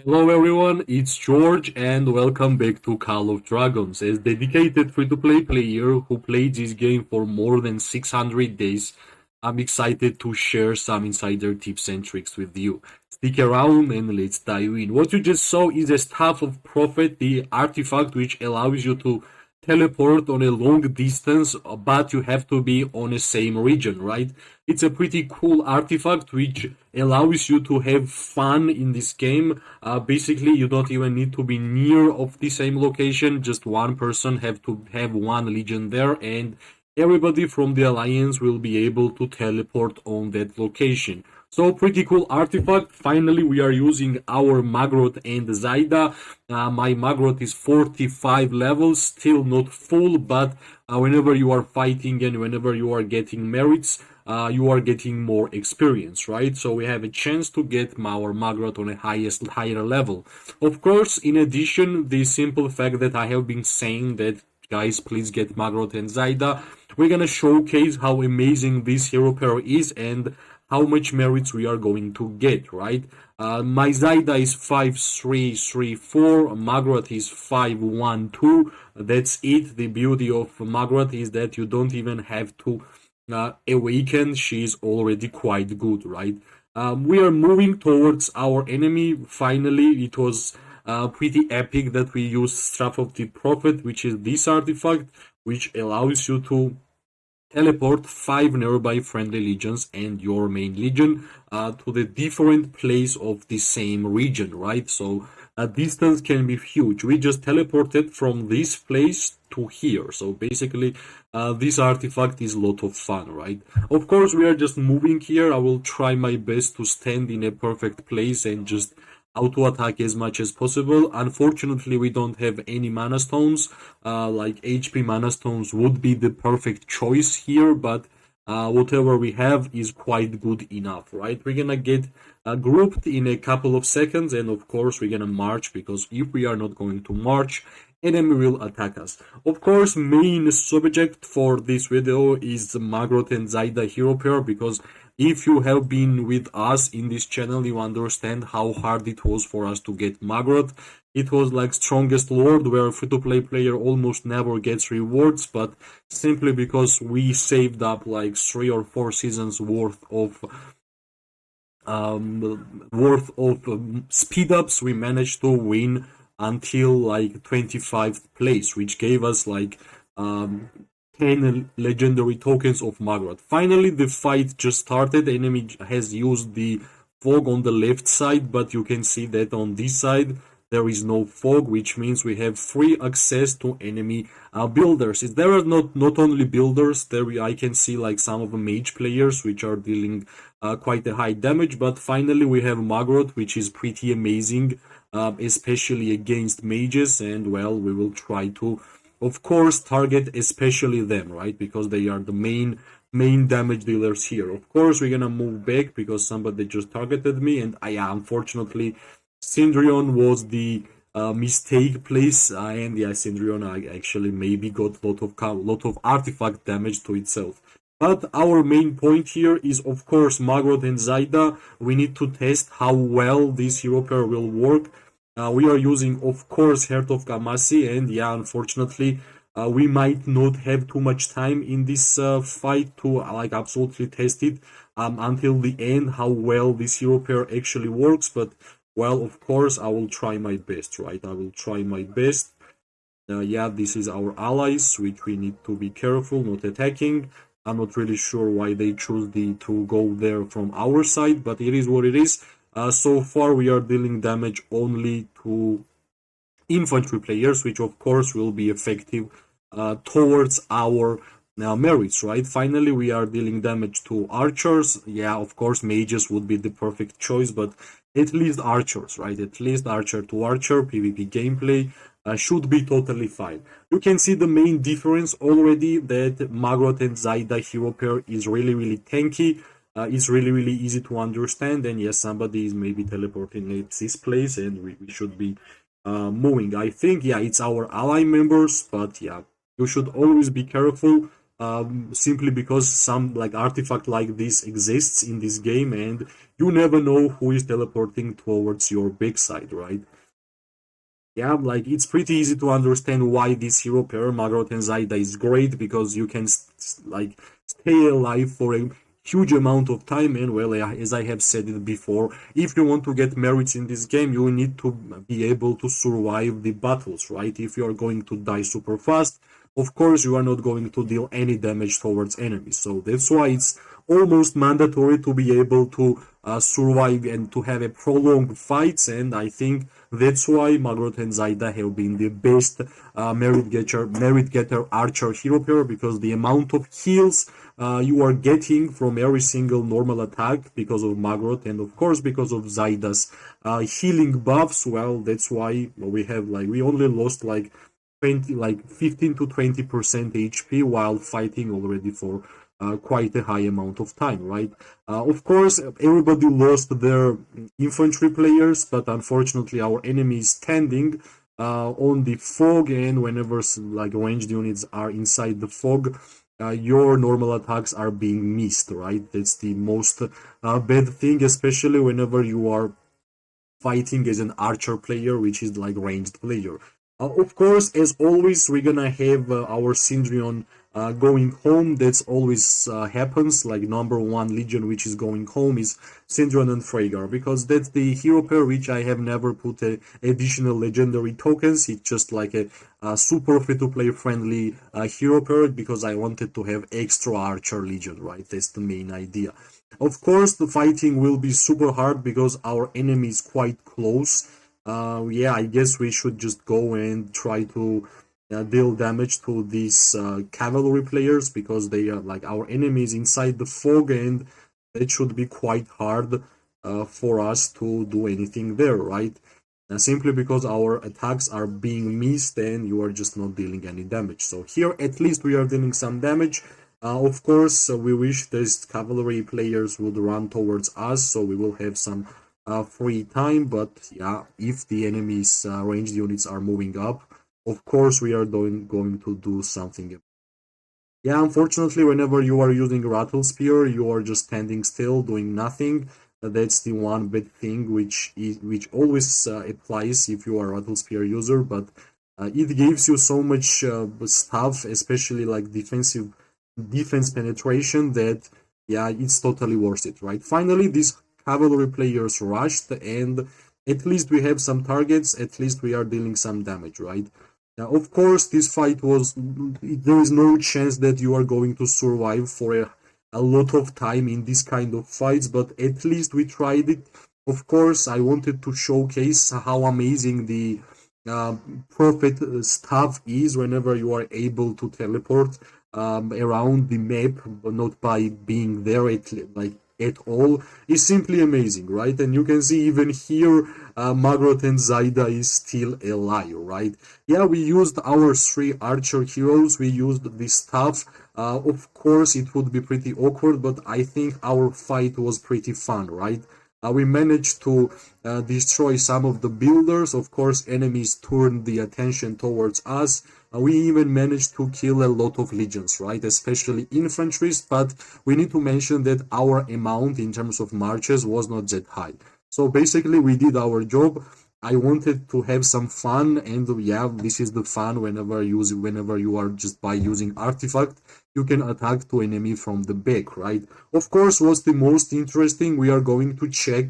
Hello everyone, it's George and welcome back to Call of Dragons. As dedicated free-to-play player who played this game for more than 600 days, I'm excited to share some insider tips and tricks with you. Stick around and let's dive in. What you just saw is a Staff of Prophet, the artifact which allows you to teleport on a long distance, but you have to be on the same region, right? It's a pretty cool artifact which allows you to have fun in this game. Basically, you don't even need to be near of the same location. Just one person have to have one legion there, and everybody from the alliance will be able to teleport on that location. So pretty cool artifact. Finally, we are using our Maggrat and Zayda. My Maggrat is 45 levels, still not full, but whenever you are fighting and whenever you are getting merits, you are getting more experience, right? So we have a chance to get our Maggrat on a higher level. Of course, in addition, the simple fact that I have been saying that guys, please get Maggrat and Zayda, we're gonna showcase how amazing this hero pair is and how much merits we are going to get, right? My Zayda is 5334, Maggrat is 512. That's it. The beauty of Maggrat is that you don't even have to awaken. She's already quite good, right? We are moving towards our enemy. Finally, it was pretty epic that we used Staff of the Prophet, which is this artifact, which allows you to teleport 5 nearby friendly legions and your main legion to the different place of the same region, right? So a distance can be huge. We just teleported from this place to here. So basically, this artifact is a lot of fun, right? Of course, we are just moving here. I will try my best to stand in a perfect place and just auto attack as much as possible. Unfortunately, we don't have any mana stones. Like HP mana stones would be the perfect choice here, but whatever we have is quite good enough, right? We're gonna get grouped in a couple of seconds, and of course, we're gonna march because if we are not going to march, enemy will attack us. Of course, main subject for this video is the Maggrat and Zayda hero pair because if you have been with us in this channel, you understand how hard it was for us to get Maggrat. It was like strongest lord where a free-to-play player almost never gets rewards, but simply because we saved up like 3 or 4 seasons worth of speed ups, we managed to win until like 25th place, which gave us like 10 legendary tokens of Maggrat. Finally, the fight just started. The enemy has used the fog on the left side, but you can see that on this side there is no fog, which means we have free access to enemy builders. There are not only builders, I can see like some of the mage players which are dealing quite a high damage, but finally we have Maggrat, which is pretty amazing, especially against mages, and well, we will try to of course target especially them, right? Because they are the main damage dealers here. Of course, we're gonna move back because somebody just targeted me, and I unfortunately Syndrion was the mistake place, and yeah, Syndrion actually maybe got lot of artifact damage to itself. But our main point here is, of course, Maggrat and Zayda. We need to test how well this hero pair will work. We are using, of course, Heart of Kamasi, and yeah, unfortunately, we might not have too much time in this fight to like absolutely test it until the end how well this hero pair actually works. But well, of course, I will try my best, right? I will try my best. Yeah, this is our allies, which we need to be careful not attacking. I'm not really sure why they choose to go there from our side, but it is what it is. So far, we are dealing damage only to infantry players, which of course will be effective towards our merits, right? Finally, we are dealing damage to archers. Yeah, of course, mages would be the perfect choice, but at least archers, right? At least archer to archer PvP gameplay should be totally fine. You can see the main difference already that Maggrat and Zayda hero pair is really tanky. It's really easy to understand, and yes, somebody is maybe teleporting at this place, and we should be moving. I think, yeah, it's our ally members, but yeah, you should always be careful simply because some like artifact like this exists in this game, and you never know who is teleporting towards your big side, right? Yeah, like it's pretty easy to understand why this hero pair, Maggrat and Zayda, is great because you can like stay alive for a huge amount of time. And well, as I have said it before, if you want to get merits in this game, you need to be able to survive the battles, right? If you are going to die super fast, of course you are not going to deal any damage towards enemies. So that's why it's almost mandatory to be able to survive and to have a prolonged fights. And I think that's why Maggrat and Zayda have been the best merit getter archer hero pair, because the amount of heals you are getting from every single normal attack because of Maggrat, and of course because of Zayda's healing buffs. Well, that's why we only lost like 15 to 20% HP while fighting already for quite a high amount of time, right? Of course, everybody lost their infantry players, but unfortunately, our enemy is standing on the fog, and whenever like ranged units are inside the fog, your normal attacks are being missed, right? That's the most bad thing, especially whenever you are fighting as an archer player, which is like ranged player. Of course, as always, we're gonna have our Syndrion going home. That's always happens. Like number one legion, which is going home, is Syndrion and Freygar, because that's the hero pair which I have never put additional legendary tokens. It's just like a super free to play friendly hero pair, because I wanted to have extra archer legion. Right, that's the main idea. Of course, the fighting will be super hard because our enemy is quite close. Yeah, I guess we should just go and try to deal damage to these cavalry players, because they are like our enemies inside the fog, and it should be quite hard for us to do anything there, right? Simply because our attacks are being missed and you are just not dealing any damage. So here at least we are dealing some damage. Of course, we wish these cavalry players would run towards us, so we will have some free time. But yeah, if the enemy's ranged units are moving up, of course we are going to do something. Yeah, unfortunately, whenever you are using Rattle Spear, you are just standing still, doing nothing. That's the one bad thing which always applies if you are a Rattle Spear user, but it gives you so much stuff, especially like defense penetration, that yeah, it's totally worth it, right? Finally, these cavalry players rushed, and at least we have some targets, at least we are dealing some damage, right? Now, of course, this fight was, there is no chance that you are going to survive for a lot of time in this kind of fights, but at least we tried it. Of course, I wanted to showcase how amazing the uh, prophet stuff is whenever you are able to teleport around the map, but not by being there at all, is simply amazing, right? And you can see even here, Maggrat and Zayda is still alive, right? Yeah, we used our three archer heroes, we used this stuff. Of course, it would be pretty awkward, but I think our fight was pretty fun, right? We managed to destroy some of the builders. Of course, enemies turned the attention towards us. We even managed to kill a lot of legions, right? Especially infantries, but we need to mention that our amount in terms of marches was not that high. So basically, we did our job. I wanted to have some fun, and yeah, this is the fun whenever you are just by using artifact, you can attack to enemy from the back, right? Of course, what's the most interesting, we are going to check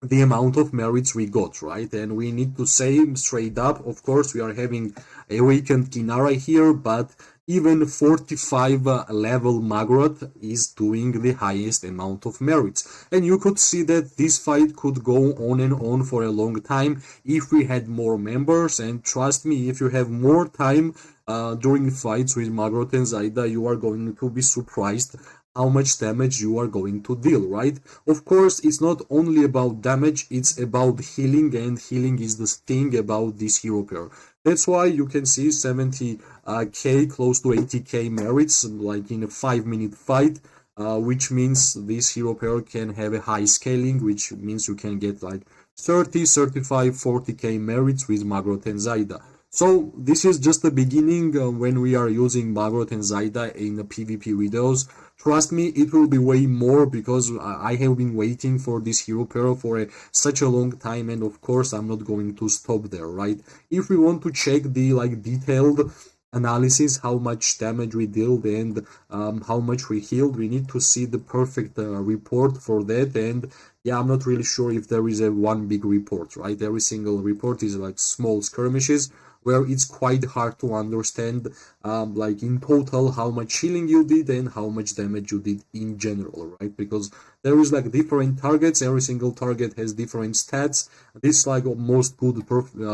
the amount of merits we got, right? And we need to say straight up, of course, we are having a weakened Kinara here, but even 45 level Maggrat is doing the highest amount of merits. And you could see that this fight could go on and on for a long time if we had more members. And trust me, if you have more time during fights with Maggrat and Zayda, you are going to be surprised how much damage you are going to deal, right? Of course, it's not only about damage, it's about healing, and healing is the thing about this hero pair. That's why you can see 70k, close to 80k merits, like in a 5-minute fight, which means this hero pair can have a high scaling, which means you can get like 30, 35, 40k merits with Maggrat and Zayda. So this is just the beginning when we are using Maggrat and Zayda in the PvP videos. Trust me, it will be way more because I have been waiting for this hero pair for such a long time, and of course I'm not going to stop there, right? If we want to check the like detailed analysis, how much damage we dealt and how much we healed, we need to see the perfect report for that. And yeah, I'm not really sure if there is a one big report, right? Every single report is like small skirmishes where it's quite hard to understand, like in total, how much healing you did and how much damage you did in general, right? Because there is like different targets. Every single target has different stats. This like most good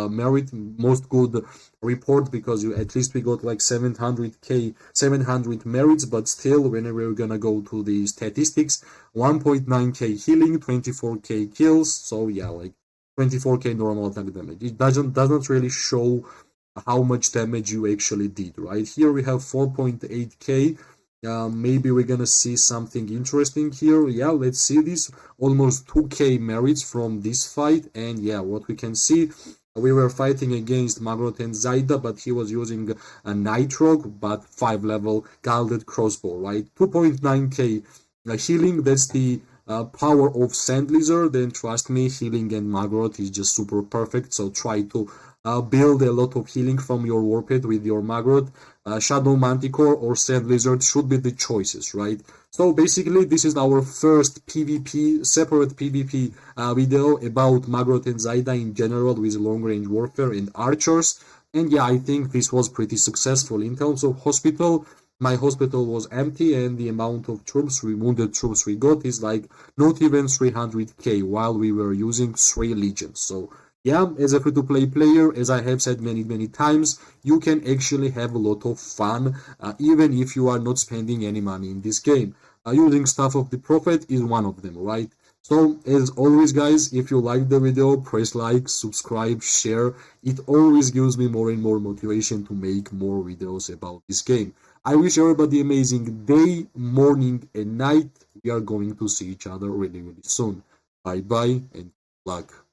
merit, most good report because you at least we got like 700 merits, but still, whenever we're gonna go to the statistics, 1.9k healing, 24k kills. So yeah, like 24k normal attack damage. It doesn't really show how much damage you actually did, right? Here we have 4.8k. Maybe we're gonna see something interesting here. Yeah, let's see this. Almost 2k merits from this fight, and yeah, what we can see, we were fighting against Maggrat and Zayda, but he was using a Nitrog, but 5 level gilded crossbow, right? 2.9k healing, that's the power of Sand Lizard, and trust me, healing and Maggrat is just super perfect, so try to build a lot of healing from your Warped with your Maggrat. Shadow Manticore or Sand Lizard should be the choices, right? So basically, this is our first PvP, separate PvP video about Maggrat and Zayda in general with long range warfare and archers. And yeah, I think this was pretty successful. In terms of hospital, my hospital was empty, and the amount of troops, wounded troops we got is like not even 300k, while we were using 3 legions. So yeah, as a free-to-play player, as I have said many times, you can actually have a lot of fun, even if you are not spending any money in this game. Using Staff of the Prophet is one of them, right? So, as always, guys, if you like the video, press like, subscribe, share. It always gives me more and more motivation to make more videos about this game. I wish everybody amazing day, morning, and night. We are going to see each other really soon. Bye bye and good luck.